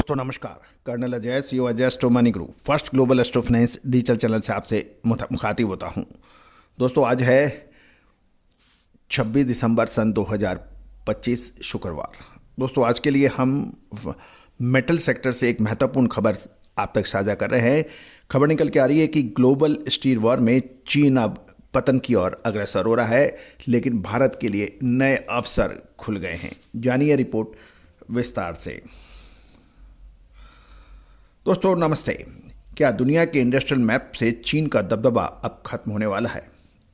दोस्तों नमस्कार। Colonel Ajay, CEO Ajay astro money group first global astro finance digital channel से आपसे मुखातिब होता हूं। दोस्तों आज है 26 दिसंबर सन 2025 शुक्रवार। दोस्तों आज के लिए हम मेटल सेक्टर से एक महत्वपूर्ण खबर आप तक साझा कर रहे हैं। खबर निकल के आ रही है कि ग्लोबल स्टील वॉर में चीन अब पतन की ओर अग्रसर हो रहा है, लेकिन भारत के लिए नए अवसर खुल गए हैं। जानिए रिपोर्ट विस्तार से। दोस्तों नमस्ते। क्या दुनिया के इंडस्ट्रियल मैप से चीन का दबदबा अब खत्म होने वाला है?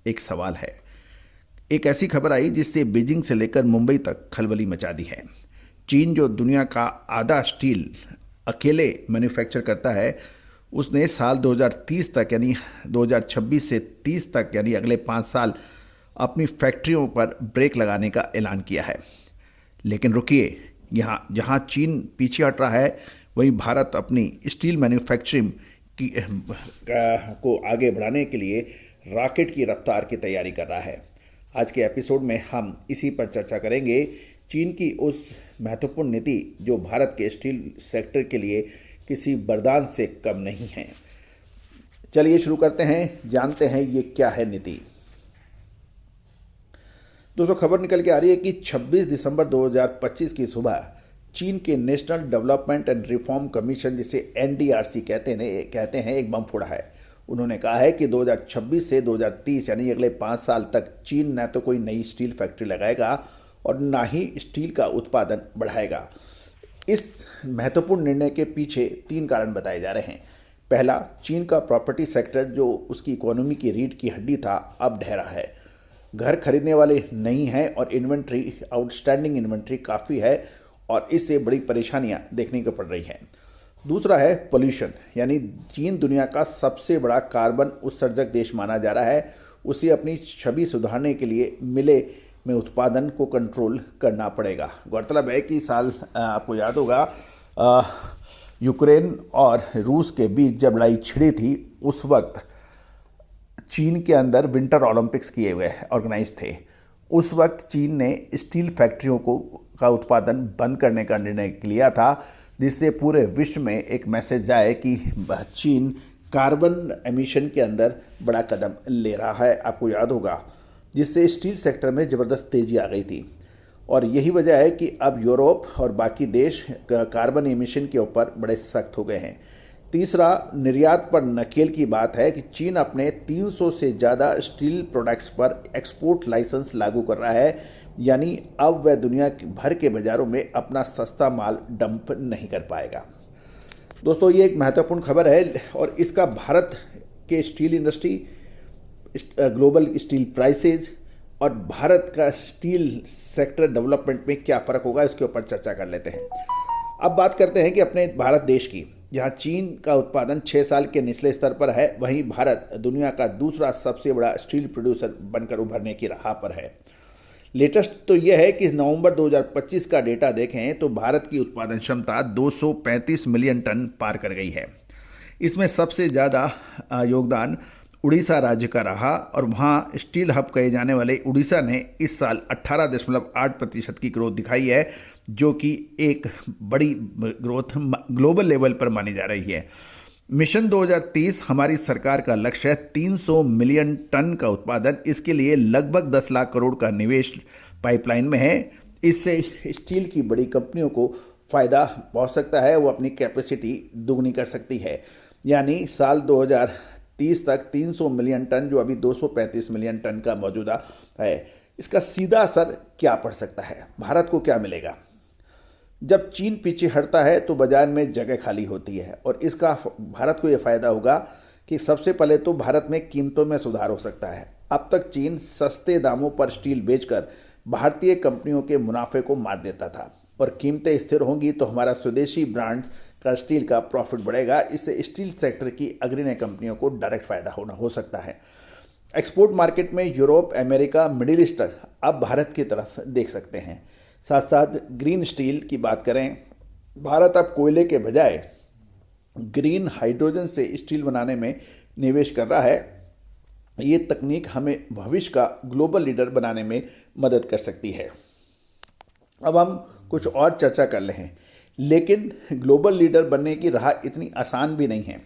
एक सवाल है। एक ऐसी खबर आई जिससे बीजिंग से लेकर मुंबई तक खलबली मचा दी है। चीन जो दुनिया का आधा स्टील अकेले मैन्युफैक्चर करता है, उसने साल 2030 तक यानी 2026 से 30 तक यानी अगले 5 साल अपनी फैक्ट्रियों पर ब्रेक लगाने का ऐलान किया है। लेकिन रुकिए, यहाँ जहाँ चीन पीछे हट रहा है, वहीं भारत अपनी स्टील मैन्युफैक्चरिंग को आगे बढ़ाने के लिए रॉकेट की रफ्तार की तैयारी कर रहा है। आज के एपिसोड में हम इसी पर चर्चा करेंगे। चीन की उस महत्वपूर्ण नीति जो भारत के स्टील सेक्टर के लिए किसी वरदान से कम नहीं है। चलिए शुरू करते हैं, जानते हैं ये क्या है नीति। दोस्तों खबर निकल के आ रही है कि 26 दिसंबर 2025 की सुबह चीन के national development and reform commission, जिसे एनडीआरसी कहते हैं, एक बम फोड़ा है। उन्होंने कहा है कि 2026 से 2030 यानी अगले 5 साल तक चीन न तो कोई नई स्टील फैक्ट्री लगाएगा और ना ही स्टील का उत्पादन बढ़ाएगा। इस महत्वपूर्ण निर्णय के पीछे 3 कारण बताए जा रहे हैं। पहला, चीन का प्रॉपर्टी सेक्टर जो उसकी इकोनॉमी की रीढ़ की हड्डी था, अब ढह है। घर खरीदने वाले नहीं हैं और इन्वेंट्री, आउटस्टैंडिंग इन्वेंट्री काफ़ी है और इससे बड़ी परेशानियां देखने को पड़ रही हैं। दूसरा है पोल्यूशन, यानी चीन दुनिया का सबसे बड़ा कार्बन उत्सर्जक देश माना जा रहा है। उसे अपनी छवि सुधारने के लिए मिले में उत्पादन को कंट्रोल करना पड़ेगा। गौरतलब है कि साल आपको याद होगा यूक्रेन और रूस के बीच जब लड़ाई छिड़ी थी, उस वक्त चीन के अंदर विंटर ओलंपिक्स किए हुए ऑर्गेनाइज थे। उस वक्त चीन ने स्टील फैक्ट्रियों का उत्पादन बंद करने का निर्णय लिया था, जिससे पूरे विश्व में एक मैसेज आए कि चीन कार्बन एमिशन के अंदर बड़ा कदम ले रहा है। आपको याद होगा, जिससे स्टील सेक्टर में ज़बरदस्त तेज़ी आ गई थी और यही वजह है कि अब यूरोप और बाकी देश कार्बन एमिशन के ऊपर बड़े सख्त हो गए हैं। तीसरा, निर्यात पर नकेल की बात है कि चीन अपने 300 से ज़्यादा स्टील प्रोडक्ट्स पर एक्सपोर्ट लाइसेंस लागू कर रहा है, यानी अब वह दुनिया भर के बाज़ारों में अपना सस्ता माल डंप नहीं कर पाएगा। दोस्तों ये एक महत्वपूर्ण खबर है और इसका भारत के steel industry, global steel prices और भारत का स्टील सेक्टर डेवलपमेंट में क्या फ़र्क होगा, इसके ऊपर चर्चा कर लेते हैं। अब बात करते हैं कि अपने भारत देश की, जहां चीन का उत्पादन 6 साल के निचले स्तर पर है, वहीं भारत दुनिया का दूसरा सबसे बड़ा स्टील प्रोड्यूसर बनकर उभरने की राह पर है। लेटेस्ट तो यह है कि नवंबर 2025 का डेटा देखें तो भारत की उत्पादन क्षमता 235 मिलियन टन पार कर गई है। इसमें सबसे ज़्यादा योगदान उड़ीसा राज्य का रहा और वहाँ स्टील हब कहे जाने वाले उड़ीसा ने इस साल 18.8% की ग्रोथ दिखाई है, जो कि एक बड़ी ग्रोथ ग्लोबल लेवल पर मानी जा रही है। मिशन 2030 हमारी सरकार का लक्ष्य है 300 मिलियन टन का उत्पादन। इसके लिए लगभग 10 लाख करोड़ का निवेश पाइपलाइन में है। इससे स्टील की बड़ी कंपनियों को फ़ायदा पहुंच सकता है, वो अपनी कैपेसिटी दुगनी कर सकती है। यानी साल 2030 तक 300 मिलियन टन, जो अभी 235 मिलियन टन का मौजूदा है, इसका सीधा असर क्या पड़ सकता है? भारत को क्या मिलेगा? जब चीन पीछे हटता है तो बाजार में जगह खाली होती है और इसका भारत को यह फ़ायदा होगा कि सबसे पहले तो भारत में कीमतों में सुधार हो सकता है। अब तक चीन सस्ते दामों पर स्टील बेचकर भारतीय कंपनियों के मुनाफे को मार देता था और कीमतें स्थिर होंगी तो हमारा स्वदेशी ब्रांड का स्टील का प्रॉफिट बढ़ेगा। इससे स्टील सेक्टर की अग्रणी कंपनियों को डायरेक्ट फ़ायदा हो सकता है। एक्सपोर्ट मार्केट में यूरोप, अमेरिका, मिडिल ईस्ट अब भारत की तरफ देख सकते हैं। साथ साथ ग्रीन स्टील की बात करें, भारत अब कोयले के बजाय ग्रीन हाइड्रोजन से स्टील बनाने में निवेश कर रहा है। ये तकनीक हमें भविष्य का ग्लोबल लीडर बनाने में मदद कर सकती है। अब हम कुछ और चर्चा कर लें लेकिन ग्लोबल लीडर बनने की राह इतनी आसान भी नहीं है।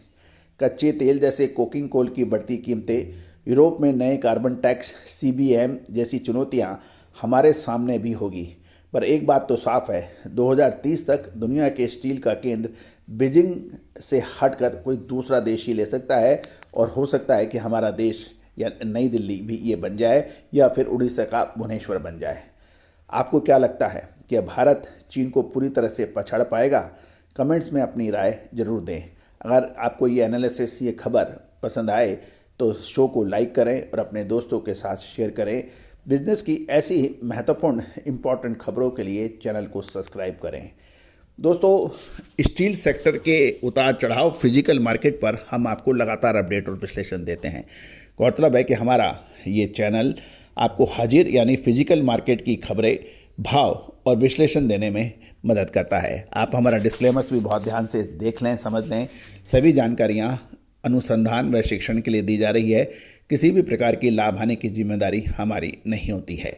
कच्चे तेल जैसे कोकिंग कोल की बढ़ती कीमतें, यूरोप में नए कार्बन टैक्स, CBAM जैसी चुनौतियां हमारे सामने भी होगी। पर एक बात तो साफ है, 2030 तक दुनिया के स्टील का केंद्र बीजिंग से हटकर कोई दूसरा देश ही ले सकता है, और हो सकता है कि हमारा देश या नई दिल्ली भी ये बन जाए, या फिर उड़ीसा का भुवनेश्वर बन जाए। आपको क्या लगता है कि भारत चीन को पूरी तरह से पछाड़ पाएगा? कमेंट्स में अपनी राय जरूर दें। अगर आपको ये एनालिसिस, ये खबर पसंद आए तो शो को लाइक करें और अपने दोस्तों के साथ शेयर करें। बिजनेस की ऐसी महत्वपूर्ण इंपॉर्टेंट खबरों के लिए चैनल को सब्सक्राइब करें। दोस्तों, स्टील सेक्टर के उतार चढ़ाव, फिजिकल मार्केट पर हम आपको लगातार अपडेट और विश्लेषण देते हैं। गौरतलब है कि हमारा ये चैनल आपको हाजिर यानी फिजिकल मार्केट की खबरें, भाव और विश्लेषण देने में मदद करता है। आप हमारा डिस्क्लेमर्स भी बहुत ध्यान से देख लें, समझ लें। सभी जानकारियाँ अनुसंधान व शिक्षण के लिए दी जा रही है। किसी भी प्रकार की लाभ हानि की जिम्मेदारी हमारी नहीं होती है।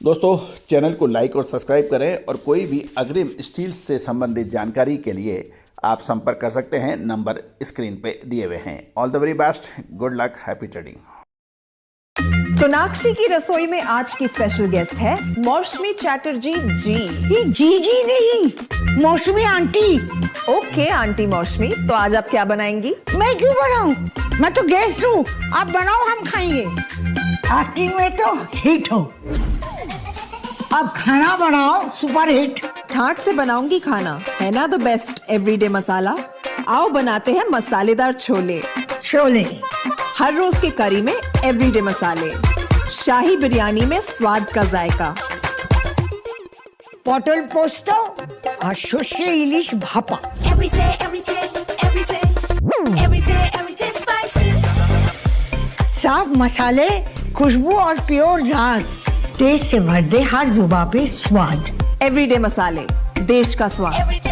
दोस्तों, चैनल को लाइक और सब्सक्राइब करें, और कोई भी अग्रिम स्टील से संबंधित जानकारी के लिए आप संपर्क कर सकते हैं। नंबर स्क्रीन पे दिए हुए हैं। All the very best, good luck, happy trading. Sonakshi की रसोई में आज की स्पेशल गेस्ट है मौसमी चैटर्जी जी। ये जी नहीं, मौसमी आंटी। ओके आंटी मौसमी, तो आज आप क्या बनाएंगी? मैं क्यों बनाऊं? मैं तो गेस्ट हूँ। आप बनाओ, हम खाएंगे। एक्टिंग में तो हिट हो। अब खाना बनाओ, सुपर हिट। ठाट से बनाऊंगी खाना, है ना द बेस्ट एवरीडे मसाला। आओ बनाते हैं मसालेदार छोले। छोले हर रोज के करी में एवरीडे मसाले, शाही बिरयानी में स्वाद का जायका। पटल पोस्तो और शुष्य इलिश भापा। साफ मसाले, खुशबू और प्योर झांझ, टेस्ट से भर दे हर जुबान पे स्वाद। एवरीडे मसाले, देश का स्वाद।